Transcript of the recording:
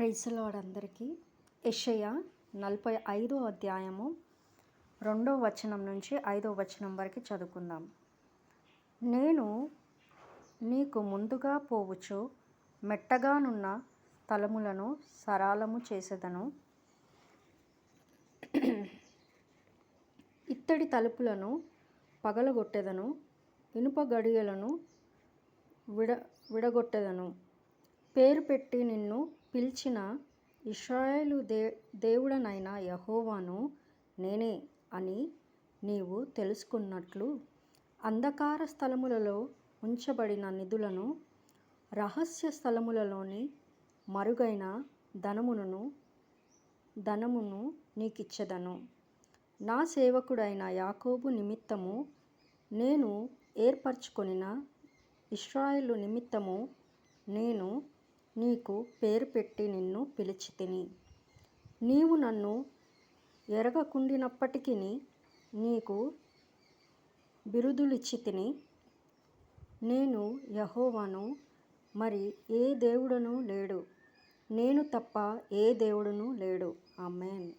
Praise lord అందరికీ. యెషయా 45 అధ్యాయము 2వ వచనం నుంచి 5వ వచనం వరకు చదువుకుందాం. నేను నీకు ముందుగా పోవచ్చు మెట్టగానున్న స్థలములను సరాలము చేసేదను, ఇత్తడి తలుపులను పగలగొట్టెదను, ఇనుప గడియలను విడగొట్టెదను. పేరు పెట్టి నిన్ను పిలిచిన ఇశ్రాయేలు దేవుడనైన యెహోవాను నేనే అని నీవు తెలుసుకున్నట్లు అంధకార స్థలములలో ఉంచబడిన నిధులను, రహస్య స్థలములలోని మరుగైన ధనమును నీకిచ్చెదను. నా సేవకుడైన యాకోబు నిమిత్తము నేను ఏర్పరచుకొనిన ఇశ్రాయేలు నిమిత్తము నేను నీకు పేరు పెట్టి నిన్ను పిలిచితిని. నీవు నన్ను ఎరగకుండినప్పటికీ నీకు బిరుదులిచ్చితిని. నేను యెహోవాను, మరి ఏ దేవుడునూ లేడు, నేను తప్ప ఏ దేవుడునూ లేడు. ఆమేన్.